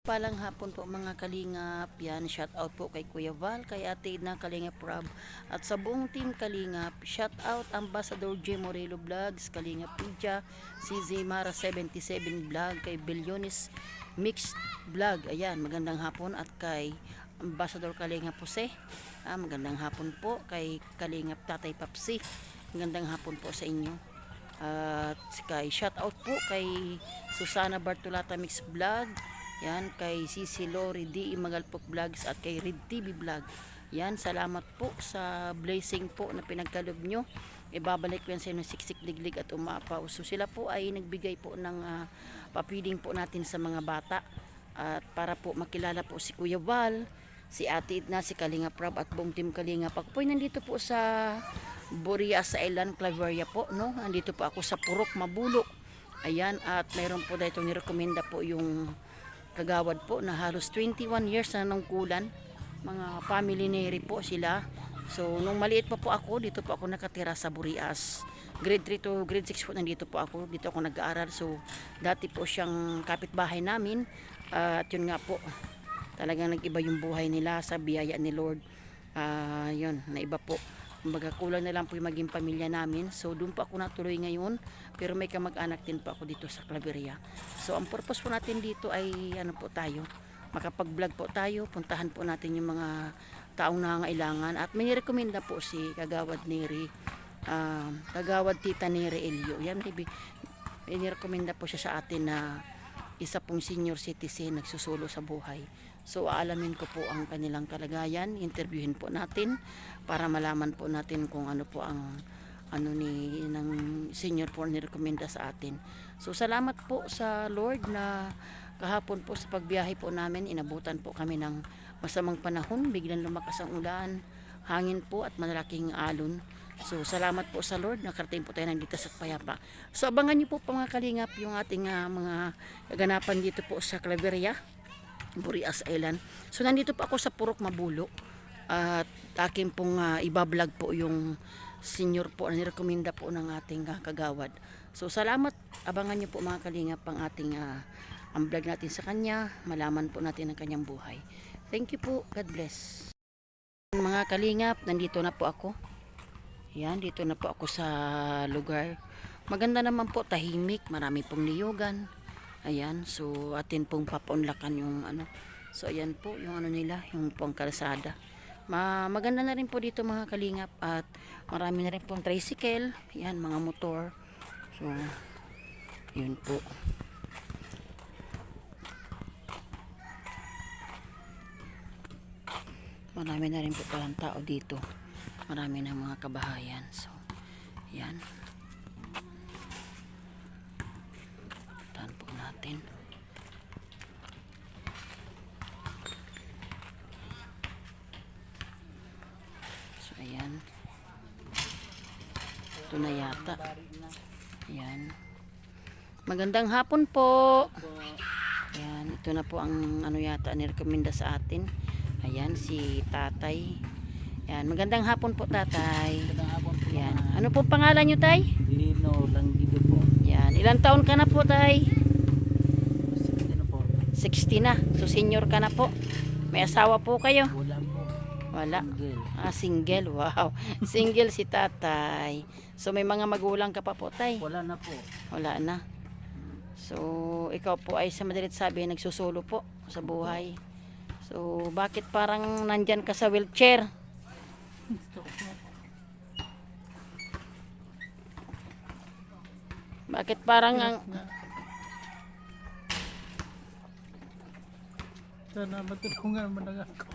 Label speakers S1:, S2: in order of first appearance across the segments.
S1: Palang hapon po mga kalingap, yan, shout out po kay Kuya Val, kay Ate Edna Kalingap Rob, at sa buong team Kalingap, shout out Ambassador J. Morelo Vlogs, Kalingap Pidja, si Zimara 77 Vlog, kay Bilyonis Mixed Vlog, ayan, magandang hapon, at kay Ambassador Kalingap Jose, magandang hapon po, kay Kalingap Tatay Papsi, magandang hapon po sa inyo. At kay shout out po kay Susana Bartolata Mix Vlog, yan, kay Cici Lori D. Magalpok Vlogs, at kay Red TV Vlog. Yan, salamat po sa blessing po na pinagkalob nyo. Ibabalik ko yan sa inyo, siksik liglig at umapaw. So sila po ay nagbigay po ng papiling po natin sa mga bata, at para po makilala po si Kuya Val, si Ate Edna, si Kalingap Rob, at buong team Kalingap. Ako po ay nandito po sa Burias Island, Claveria po, no? Nandito po ako sa Purok, Mabulo. Ayan, at mayroon po dito nirekomenda po yung kagawad po na halos 21 years na nangkulan. Mga family neri po sila. So, nung maliit pa po ako, dito po ako nakatira sa Burias. Grade 3 to grade 6 po nandito po ako. Dito ako nag-aaral. So, dati po siyang kapitbahay namin. At yun nga po, talagang nag-iba yung buhay nila sa biyaya ni Lord. Yun, naiba po. Kumbaga, kulang na lang po yung maging pamilya namin. So, doon po ako natuloy ngayon. Pero may kamag-anak din po ako dito sa Claveria. So, ang purpose po natin dito ay, ano po tayo, makapag-vlog po tayo. Puntahan po natin yung mga taong nangangailangan. At may rekomenda po si Kagawad Neri, Kagawad Tita Neri Elio. Yan, may rekomenda po siya sa atin na isa pong senior citizen nagsusulo sa buhay. So aalamin ko po ang kanilang kalagayan, interviewin po natin para malaman po natin kung ano po ang ano ni ng senior po nirekomenda sa atin. So salamat po sa Lord na kahapon po sa pagbiyahe po namin, inabutan po kami ng masamang panahon, biglang lumakas ang ulan, hangin po at malalaking alon. So salamat po sa Lord, nakarating po tayo ng ligtas at payapa. So abangan niyo po mga kalingap yung ating mga kaganapan dito po sa Claveria, Burias Island. So nandito po ako sa Purok, Mabulo, at akin pong ibablog po yung senior po na nirekomenda po ng ating kagawad. So salamat, abangan niyo po mga kalingap ang ating ang vlog natin sa kanya, malaman po natin ang kanyang buhay. Thank you po, God bless. Mga kalingap, nandito na po ako. Yan, dito na po ako sa lugar. Maganda naman po, tahimik, marami pong niyugan. Ayan, so atin pong papaunlakan yung ano. So ayan po, yung ano nila, yung pong kalsada. Maganda na rin po dito mga kalingap, at marami na rin pong tricycle, yan, mga motor. So, yun po. Marami na rin po palang tao dito. Marami na mga kabahayan. So, yan. Tahan po natin. So, ayan. Ito na yata. Ayan. Magandang hapon po. Ayan. Ito na po ang ano yata nirekomenda sa atin. Ayan, si Tatay. Yan, magandang hapon po Tatay.
S2: Magandang hapon po.
S1: Yan. Ano po pangalan nyo Tay?
S2: Lino Langgido po.
S1: Yan, ilang taon ka na po Tay?
S2: 60 na po.
S1: 60 na. So senior ka na po. May asawa po kayo?
S2: Wala po.
S1: Wala.
S2: Single.
S1: Single. Wow. Single si Tatay. So may mga magulang ka pa po Tay?
S2: Wala na po.
S1: Wala na. So ikaw po ay sa madalit sabi nagsusulo po sa buhay. So bakit parang nandyan ka sa wheelchair? Bakit parang ang
S2: Sana matulungan mo na ako.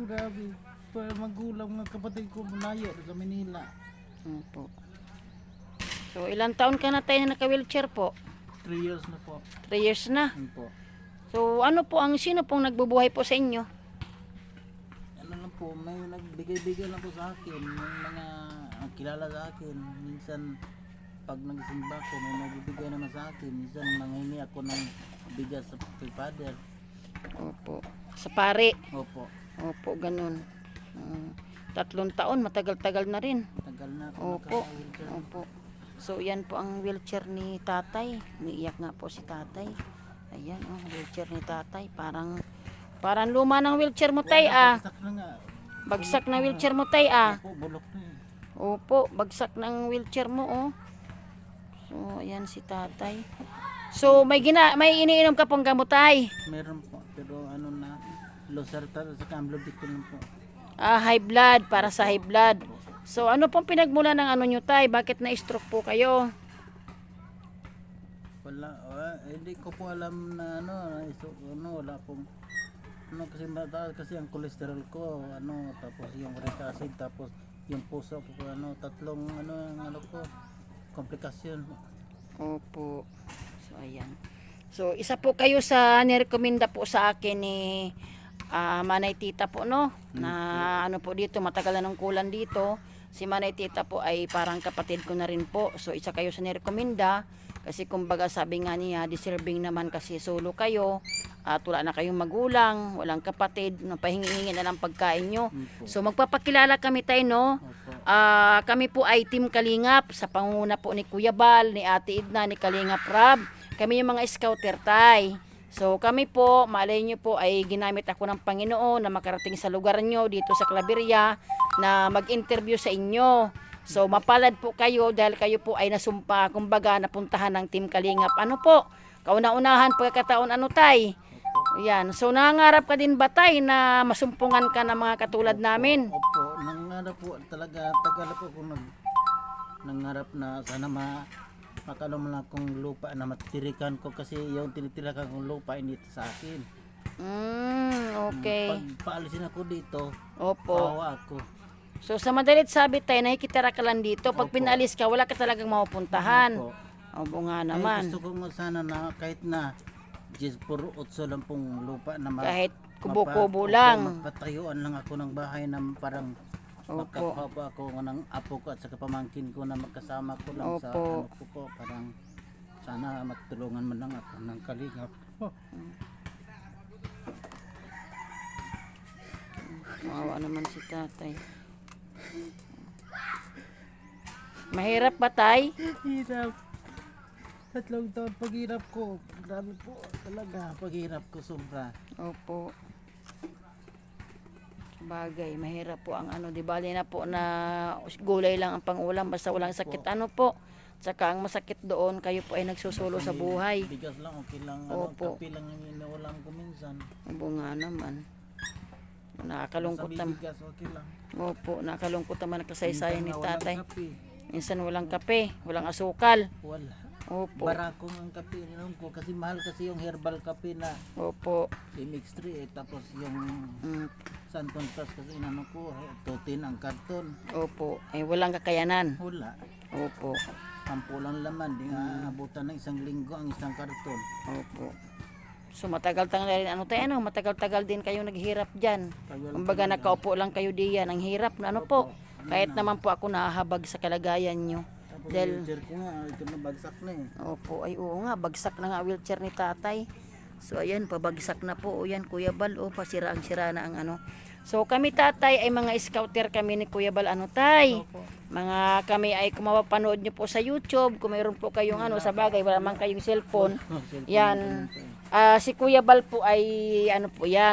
S2: Grabe. Para magulang ng kapatid ko malayo sa Manila.
S1: po. So ilang taon ka na tayo na naka-wheelchair po?
S2: 3 years na po.
S1: 3 years na.
S2: Ano po?
S1: So ano po ang sino pong nagbubuhay po sa inyo?
S2: Ano lang po, may nagbigay-bigay lang po sa akin. Yung mga kilala sa akin. Minsan pag nagsimba ko, may nagbibigay naman sa akin. Minsan manghingi ako ng bigas sa father.
S1: Opo. Sa pare.
S2: Opo.
S1: Opo, ganun. 3 taon, matagal-tagal na rin.
S2: Tagal na ako
S1: Opo.
S2: naka-wheelchair.
S1: Opo. So yan po ang wheelchair ni tatay. Umiiyak nga po si tatay. Ayan oh, wheelchair ni tatay. Parang luma ng wheelchair mo tay ah.
S2: Bagsak na nga.
S1: Bagsak na wheelchair mo tay ah.
S2: Opo, bulok na eh.
S1: Opo, bagsak ng wheelchair mo oh. So ayan si tatay. So may iniinom ka pong gamot tay.
S2: Meron po, pero ano na, losartan sa camlodipine po.
S1: Ah, high blood, para sa high blood. So ano pong pinagmula ng ano nyo tay? Bakit na-stroke po kayo?
S2: Wala, hindi ko po alam na wala pong kasi mataas kasi ang cholesterol ko, tapos yung uric acid, tapos yung puso ko, tatlong ko, komplikasyon.
S1: Opo. So ayan. So isa po kayo sa nirekomenda po sa akin ni Manay Tita po no, na ano po dito, matagal na ng kulan dito. Si Manay Tita po ay parang kapatid ko na rin po. So isa kayo sa nirekomenda kasi kumbaga sabi nga niya, deserving naman kasi solo kayo at wala na kayong magulang, walang kapatid, napahingi-hingi na lang pagkain nyo. So magpapakilala kami tayo no. Kami po ay Team Kalingap sa pangunguna po ni Kuya Bal, ni Ate Edna, ni Kalingap Rab. Kami yung mga scouter tay. So kami po, malay nyo po ay ginamit ako ng Panginoon na makarating sa lugar nyo dito sa Claveria na mag-interview sa inyo. So mapalad po kayo dahil kayo po ay nasumpa, kumbaga napuntahan ng Team Kalingap. Ano po? Kauna-unahan pagkakataon tay? Yan. So nangangarap ka din ba tay na masumpungan ka ng mga katulad namin?
S2: Opo, nangangarap po talaga, tagal po kung nangarap na sana makaroon na akong lupa na matitirikan ko kasi yung tinitirakan kong lupa hindi sa akin.
S1: Okay.
S2: Pag paalisin ako dito,
S1: Opo.
S2: kawawa ako.
S1: So sa madalit sabi tayo, nakikitira ka lang dito. Pag
S2: Opo.
S1: pinalis ka, wala ka talagang mapupuntahan.
S2: Opo.
S1: Opo nga
S2: Ay,
S1: naman.
S2: gusto ko nga sana na kahit na 10 por 8 lang pong lupa na
S1: Kahit kubo-kubo lang.
S2: Mapatayuan lang ako ng bahay na parang
S1: Opo.
S2: makapapa ako ng apo ko at saka pamangkin ko na magkasama ko lang sa
S1: Opo.
S2: ano ko po. Parang sana matulungan man lang ako ng Kalingap.
S1: Maawa naman si tatay. Mahirap ba tay?
S2: Hirap. 3 taon paghirap ko. Grabe po talaga paghirap ko sobra.
S1: Opo. Bagay, mahirap po ang ano, di bali na po na gulay lang ang pangulam basta walang sakit. Ano po? Tsaka ang masakit doon, kayo po ay nagsusulo sa buhay.
S2: Bigas lang, okay lang.
S1: Opo.
S2: Kape lang yung inuulam ko minsan.
S1: Opo nga naman. Nakakalungkot
S2: Sa
S1: naman.
S2: bigas, okay lang.
S1: Opo, nakakalungkot naman ang kasaysayan ni
S2: Minsan na walang
S1: tatay.
S2: kape.
S1: Minsan walang kape, walang asukal.
S2: Wala.
S1: Opo.
S2: Barakong ang kape ininom ko kasi mahal kasi yung herbal kape na
S1: Opo.
S2: mix 3 tapos yung
S1: Mm,
S2: Santon Plus kasi inano ko, tutin ang karton.
S1: Opo. Eh, walang kakayanan.
S2: Wala.
S1: Opo.
S2: 10 lang laman, di nga abutan ng 1 linggo ang isang karton.
S1: Opo. So matagal-tagal rin matagal-tagal din kayo naghirap diyan. Kumbaga nakaupo lang kayo diyan, ang hirap na ano po. Kahit naman po ako nahahabag sa kalagayan nyo.
S2: Tapos
S1: Dahil-
S2: wheelchair ko nga, ito na bagsak na eh.
S1: Opo, ay oo nga, bagsak na nga wheelchair ni tatay. So ayan, pabagsak na po. O yan, Kuya Bal, pasira-sira na ang ano. So kami tatay ay mga scouter kami ni Kuya Bal, tay. Mga kami ay kung mapapanood nyo po sa YouTube, kung mayroon po kayong sa bagay, wala man kayong cellphone. Yan. Si Kuya Bal po ay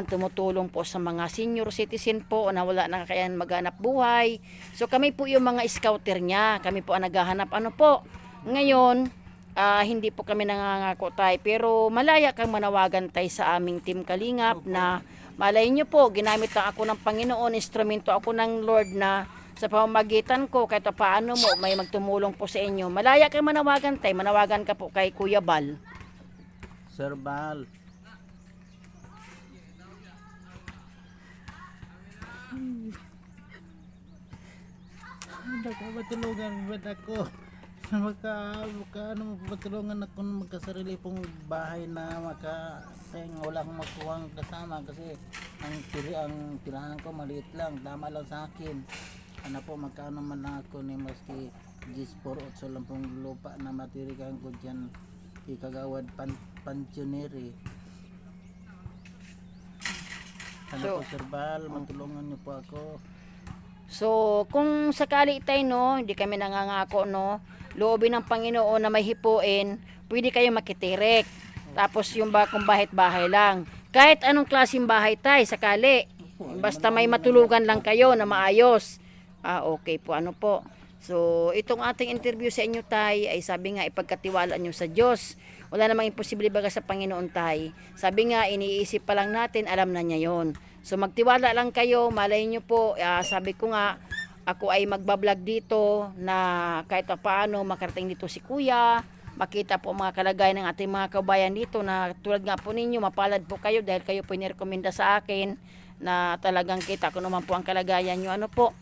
S1: tumutulong po sa mga senior citizen po na wala na kayang maghanap buhay. So kami po yung mga scouter niya, kami po ang naghahanap po. Ngayon, hindi po kami nangangako tay, pero malaya kang manawagan tay sa aming Team Kalingap na malay nyo po, ginamit lang ako ng Panginoon, instrumento ako ng Lord na sa pamamagitan ko, kahit paano mo, may magtumulong po sa inyo. Malaya kang manawagan tay, manawagan ka po kay Kuya Bal.
S2: Sir Bal. Magkakatulungan ba ako? Magkatulungan ako ng magkasarili pong bahay na kaya nga wala akong makuhang kasama kasi ang tirahan ko maliit lang, tama lang sa akin. Ano po, magkano man lang ako ni maski 10 por 8 lang pong lupa na matirikan ko dyan ikagawad pensionary. Ano po Sir Bal, matulungan niyo po ako.
S1: So, kung sakali tayo, hindi kami nangangako, loobin ng Panginoon na may hipuin, pwede kayo makitirik. Tapos yung kung bahay lang. Kahit anong klaseng bahay tay, sakali. Basta may matulugan lang kayo na maayos. Okay po, ano po. So, itong ating interview sa inyo tay, ay sabi nga ipagkatiwala nyo sa Diyos. Wala namang imposible baga sa Panginoon tay. Sabi nga, iniisip pa lang natin, alam na niya yon. So, magtiwala lang kayo, malay nyo po, sabi ko nga, ako ay magbablog dito na kahit paano makarating dito si kuya, makita po mga kalagayan ng ating mga kabayan dito na tulad nga po ninyo, mapalad po kayo dahil kayo po nirekomenda sa akin na talagang kita ko naman po ang kalagayan nyo, ano po.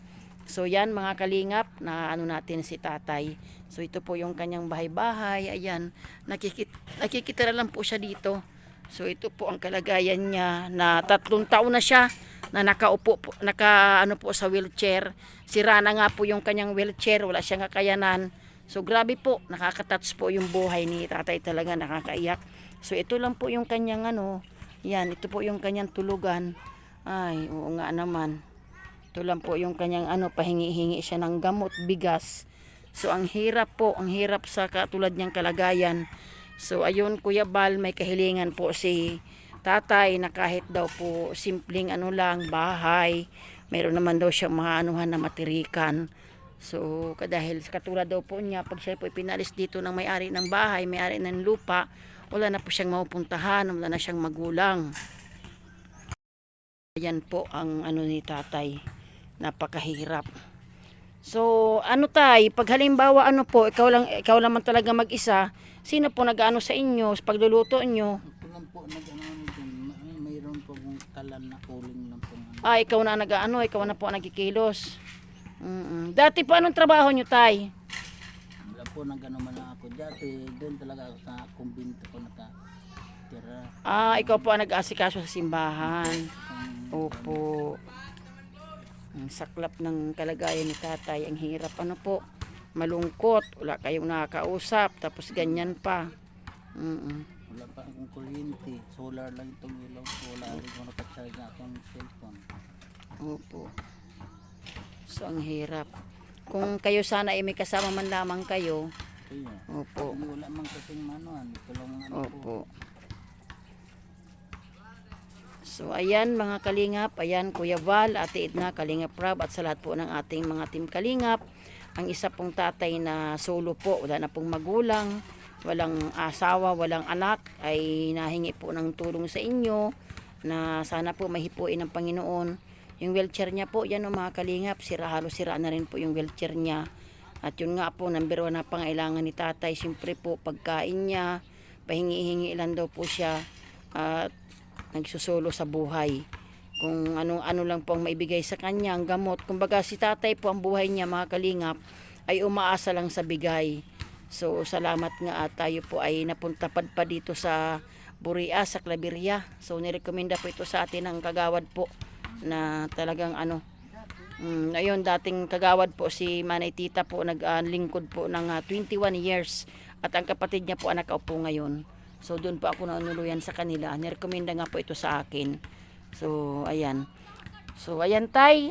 S1: So yan mga kalingap na ano natin si tatay. So ito po yung kanyang bahay-bahay, ayan, nakikitira lang po siya dito. So ito po ang kalagayan niya na 3 taon na siya na nakaupo po, ano po sa wheelchair. Sira na nga po yung kanyang wheelchair, wala siyang kakayanan. So grabe po, nakaka-touch po yung buhay ni tatay, talaga nakakaiyak. So ito lang po yung kanyang ano, yan, ito po yung kanyang tulugan. Ay, oo nga naman. Ito lang po yung kanyang ano, pahingi-hingi siya ng gamot, bigas. So ang hirap po, ang hirap sa katulad niyang kalagayan. So ayun Kuya Bal, may kahilingan po si tatay na kahit daw po simpleng ano lang, bahay. Meron naman daw siya mga anuhan na matirikan. So, dahil katulad daw po niya, pag siya po pinalis dito ng may-ari ng bahay, may-ari ng lupa, wala na po siyang mapupuntahan, wala na siyang magulang. Ayan po ang ano ni tatay, napakahirap. So, ano tay, pag halimbawa ano po, ikaw lang man talaga mag-isa, sino po nag-ano sa inyo, sa pagluluto nyo?
S2: Ito lang po, nag-ano dyan, mayroon po kong kalan na uling lang po.
S1: Ikaw na nag-ano, ikaw na po nagkikilos. Dati po anong trabaho nyo tay?
S2: Wala po, nag-ano man lang ako dati, doon talaga ako sa kumbinto ko nakatira.
S1: Ikaw po ang nag-aasikaso sa simbahan. Opo. Ang saklap ng kalagayan ni tatay, ang hirap ano po. Malungkot, wala kayong nakakausap, tapos ganyan pa.
S2: Wala pa akong kuryente, solar lang itong ilaw ko, wala rin ko nakacharge na akong cellphone.
S1: Opo. So ang hirap. Kung kayo sana ay may kasama man lamang kayo.
S2: Kaya,
S1: Opo.
S2: wala man kasing manuan, ito lang mga ano po.
S1: Opo. So ayan mga kalingap, ayan Kuya Val, Ate Edna, Kalingap Rab at sa lahat po ng ating mga team Kalingap. Ang isa pong tatay na solo po, wala na pong magulang, walang asawa, walang anak, ay nahingi po ng tulong sa inyo na sana po mahipuin ng Panginoon. Yung wheelchair niya po, yan o mga kalingap, halos sira na rin po yung wheelchair niya. At yun nga po, number 1 na pangailangan ni tatay, siyempre po pagkain niya, pahingi-hingi lang daw po siya at nagsusolo sa buhay. Kung ano lang po ang maibigay sa kanya, ang gamot. Kumbaga si tatay po, ang buhay niya mga kalingap, ay umaasa lang sa bigay. So salamat nga at tayo po ay napunta pa dito sa Buria, sa Claveria. So nirekomenda po ito sa atin ng kagawad po na talagang ano, ayun, dating kagawad po si Manay Tita po, naglingkod po ng 21 years at ang kapatid niya po ang nakaupo ngayon. So doon po ako nanuluyan sa kanila, nirekomenda nga po ito sa akin. So ayan, tay,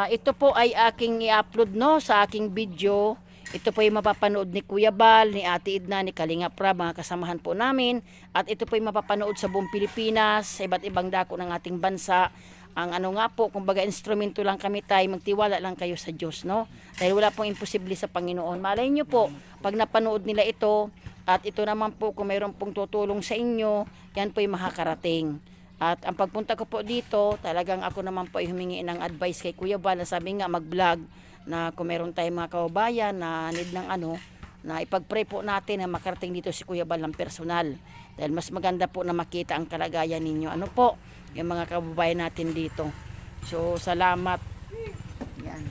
S1: ito po ay aking i-upload no sa aking video. Ito po yung mapapanood ni Kuya Bal, ni Ate Edna, ni Kalingap Rab, mga kasamahan po namin. At ito po yung mapapanood sa buong Pilipinas, sa iba't ibang dako ng ating bansa. Ang ano nga po, kumbaga instrumento lang kami tayo, magtiwala lang kayo sa Diyos, no? Dahil wala pong imposible sa Panginoon. Malay nyo po, pag napanood nila ito, at ito naman po, kung mayroon pong tutulong sa inyo, yan po yung makakarating. At ang pagpunta ko po dito, talagang ako naman po ay humingi ng advice kay Kuya Bal, na sabi nga mag-vlog, na kung meron tayong mga kababayan na need ng ano, na ipag-pray po natin na makarating dito si Kuya Bal ng personal. Dahil mas maganda po na makita ang kalagayan ninyo. Ano po, yung mga kababayan natin dito. So, salamat. Yan.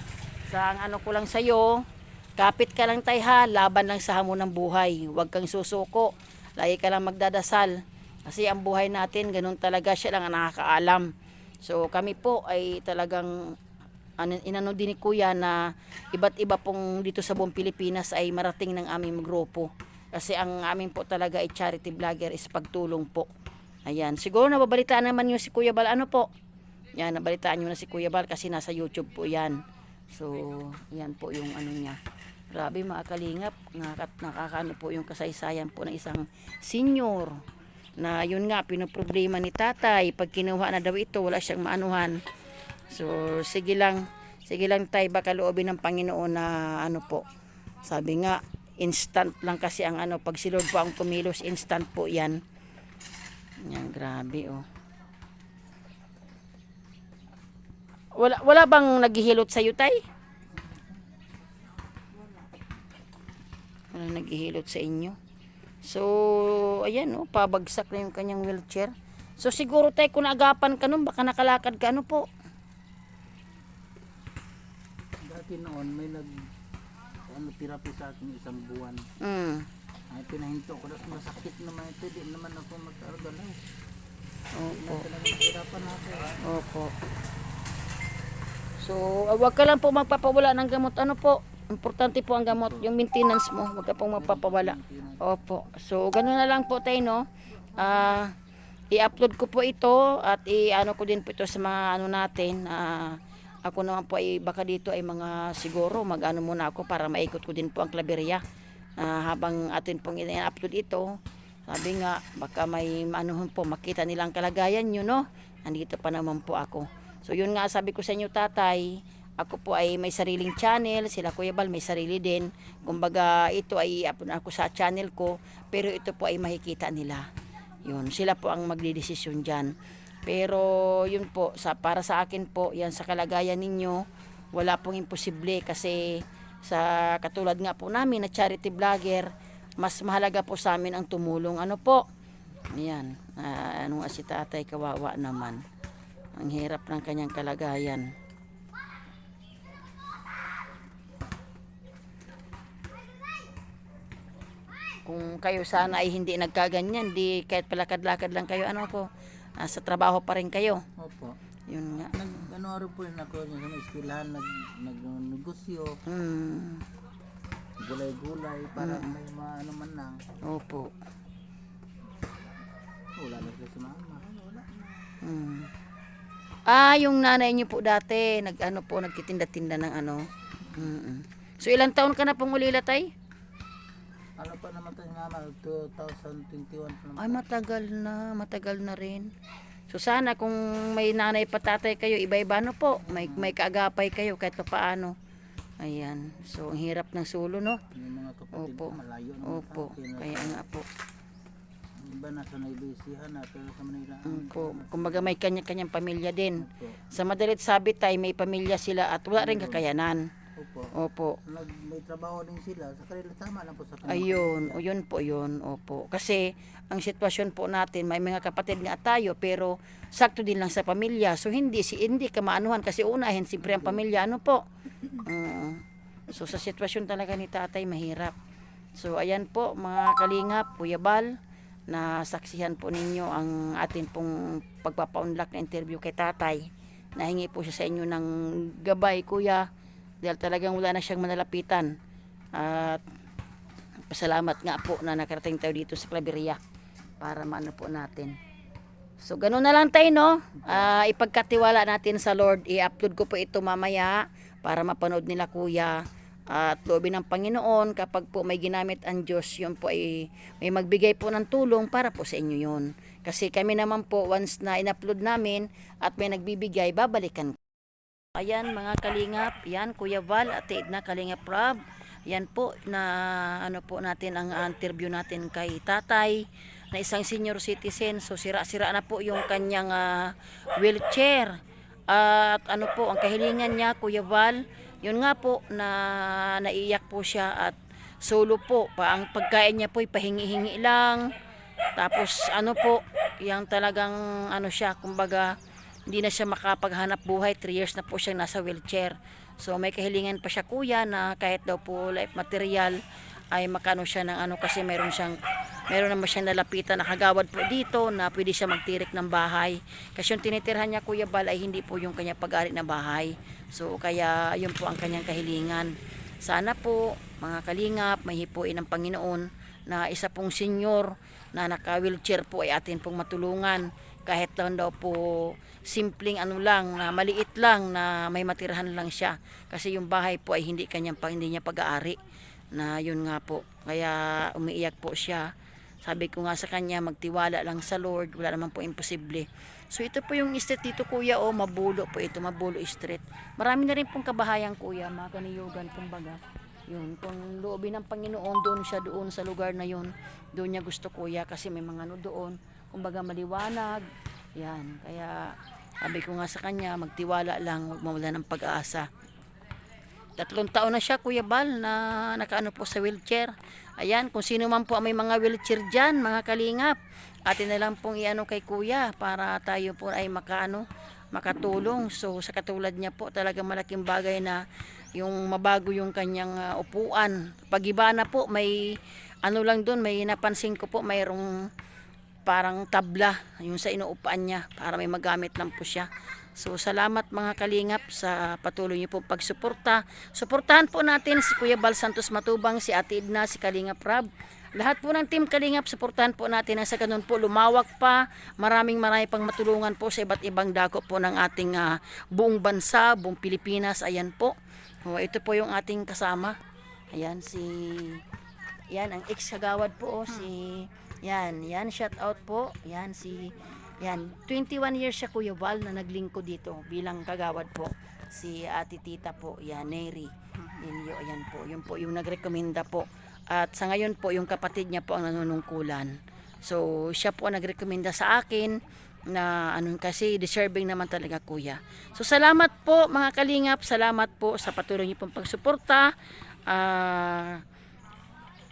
S1: Sa ang ano ko lang sa'yo, kapit ka lang tayo ha, laban lang sa hamon ng buhay. Huwag kang susuko. Lagi ka lang magdadasal. Kasi ang buhay natin, ganun talaga, siya lang ang nakakaalam. So, kami po ay talagang inano din ni Kuya na iba't iba pong dito sa buong Pilipinas ay marating ng aming grupo. Kasi ang amin po talaga ay charity vlogger is pagtulong po. Ayan, siguro nababalitaan naman nyo si Kuya Bal, ano po? Yan, nabalitaan nyo na si Kuya Bal kasi nasa YouTube po yan. So, yan po yung ano niya. Grabe mga kalingap, nakakaano po yung kasaysayan po ng isang senior na yun nga pinoproblema ni tatay, pag kinuha na daw ito wala siyang maanuhan. So sige lang tay, baka loobin ng Panginoon na ano po, sabi nga instant lang kasi ang ano, pag si Lord po ang kumilos, instant po yan. Yan, grabe oh. Wala bang naghihilot sa'yo tay? Wala naghihilot sa inyo. So, ayan oh, pabagsak na yung kanyang wheelchair. So, siguro tayo kung naagapan ka nun, baka nakalakad ka, ano po?
S2: Dati noon may therapy sa akin isang buwan. Ay pinahinto ko, tapos masakit naman ito, di naman ako magkaragalaw.
S1: Opo.
S2: Hirapan natin.
S1: Opo. So, wag ka lang po magpapawala ng gamot. Ano po? Importante po ang gamot, yung maintenance mo. Wag ka pong magpapawala. Opo. So, gano'n na lang po tayo, no? I-upload ko po ito at i-ano ko din po ito sa mga ano natin. Ako naman po ay baka dito ay mga siguro mag-ano muna ako para maikot ko din po ang Claveria. Habang atin pong i-upload ito, sabi nga baka may ano po makita nilang kalagayan nyo, no? Andito pa naman po ako. So yun nga sabi ko sa inyo tatay, ako po ay may sariling channel, sila Kuya Bal may sarili din. Kumbaga ito ay upload ako sa channel ko, pero ito po ay makikita nila. Yun, sila po ang magdidesisyon dyan. Pero yun po, para sa akin po, yan sa kalagayan ninyo, wala pong imposible kasi sa katulad nga po namin na charity vlogger, mas mahalaga po sa amin ang tumulong. Ano po? Ayan, ano nga si tatay, kawawa naman. Ang hirap ng kanyang kalagayan. Kung kayo sana ay hindi nagkaganyan, di kahit palakad-lakad lang kayo, ano po, sa trabaho pa rin kayo.
S2: Opo.
S1: Yun nga.
S2: Ano po rin ako sa eskwelahan, nagnegosyo, gulay-gulay, para may ano man lang.
S1: Opo.
S2: Wala na sila si mama.
S1: Yung nanay niyo po dati, nag-ano po, nagtitinda-tinda ng ano. So ilang taon ka na pong ulila tay?
S2: Ano pa naman tayo mama, 2021 pa naman.
S1: Ay, matagal na rin. So sana kung may nanay pa tatay kayo, iba-iba no po. May kaagapay kayo kahit pa paano. Ayan. So ang hirap ng sulo, no?
S2: Yung mga kapatid ko malayo naman
S1: Opo.
S2: sa akin.
S1: Kaya nga po.
S2: Iba nasa naibisihan na, pero sa Manila.
S1: Opo. Kumbaga may kanya-kanyang pamilya din.
S2: Opo.
S1: Sa madalit sabi tay, may pamilya sila at wala rin kakayanan.
S2: Opo.
S1: Opo.
S2: May trabaho din sila. Sa kanila tama lang po sa kanila.
S1: Ayun, o yun po yun, opo. Kasi ang sitwasyon po natin, may mga kapatid nga tayo, pero sakto din lang sa pamilya. So hindi ka maanuhan kasi unahin siyempre ang pamilya, ano po. So sa sitwasyon talaga ni tatay, mahirap. So ayan po mga kalingap, Kuya Bal, na saksihan po ninyo ang atin pong pagpapaunlak na interview kay tatay. Nahingi po siya sa inyo ng gabay, kuya, dahil talagang wala na siyang manalapitan. At pasalamat nga po na nakarating tayo dito sa Claveria para maano po natin. So ganoon na lang tayo, no? Ipagkatiwala natin sa Lord. I-upload ko po ito mamaya para mapanood nila kuya. At loobin ng Panginoon, kapag po may ginamit ang Diyos, yun po ay may magbigay po ng tulong para po sa inyo yun. Kasi kami naman po, once na in-upload namin at may nagbibigay, babalikan. Ayan mga kalingap, yan Kuya Val at na Kalingap Rob. Yan po na ano po natin ang interview natin kay tatay na isang senior citizen. So sira-sira na po yung kanyang wheelchair. At ano po ang kahilingan niya Kuya Val, yun nga po na naiyak po siya at solo po. Ang pagkain niya po ay pahingi-hingi lang. Tapos ano po, yung talagang ano siya, kumbaga hindi na siya makapaghanap buhay. 3 years na po siya nasa wheelchair. So may kahilingan pa siya kuya na kahit daw po life material ay makano siya ng ano kasi meron naman siyang nalapitan na kagawad po dito na pwede siya magtirik ng bahay. Kasi yung tinitirhan niya Kuya Bal ay hindi po yung kanya pag-ari na bahay. So kaya yun po ang kanyang kahilingan. Sana po mga kalingap may hipuin ng Panginoon na isa pong senior na naka-wheelchair po ay atin pong matulungan. Kahit lang daw po simpleng ano lang, na maliit lang na may matirahan lang siya. Kasi yung bahay po ay hindi niya pag-aari. na yun nga po. Kaya umiiyak po siya. Sabi ko nga sa kanya, magtiwala lang sa Lord, wala naman po imposible. So ito po yung street dito kuya, Mabulo po ito, Mabulo Street. Marami na rin pong kabahayan kuya, mga kaniyugan kumbaga. Yun, kung loobin ng Panginoon, doon siya doon sa lugar na yun. Doon niya gusto kuya kasi may mga doon. Kumbaga maliwanag. Yan, kaya sabi ko nga sa kanya, magtiwala lang, huwag mawala ng pag-asa. 3 taon na siya Kuya Bal na nakaano po sa wheelchair. Ayan, kung sino man po may mga wheelchair dyan, mga kalingap, atin na lang pong iano kay Kuya para tayo po ay makatulong. So sa katulad niya po, talaga malaking bagay na yung mabago yung kanyang upuan. Pag-iba na po, may ano lang doon, may napansin ko po, mayroong parang tabla yung sa inuupuan niya para may magamit lang po siya. So salamat mga kalingap sa patuloy niyo po pagsuporta. Suportahan po natin si Kuya Bal Santos Matubang, si Ate Edna, si Kalingap Rab. Lahat po ng team Kalingap, suportahan po natin na sa ganun po lumawak pa. Marami pang matulungan po sa iba't ibang dako po ng ating buong bansa, buong Pilipinas. Ayan po. Ito po yung ating kasama. Ayan yan ang ex-kagawad po yan shout out po. Yan, 21 years siya Kuya Val na naglingkod dito bilang kagawad po. Si Ate Tita po, yan, Neri. Ayan po, yun po yung nagrekomenda po. At sa ngayon po, yung kapatid niya po ang nanunungkulan. So, siya po ang nagrekomenda sa akin na kasi deserving naman talaga kuya. So, salamat po mga kalingap, salamat po sa patuloy niyo pong pagsuporta.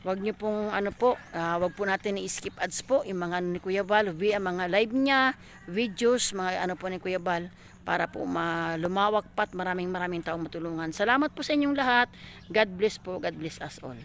S1: Wag niyo pong wag po natin i-skip ads po yung mga ni Kuya Bal, ang mga live niya, videos, mga po ni Kuya Bal para po lumawak pa at maraming taong matulungan. Salamat po sa inyong lahat. God bless po, God bless us all.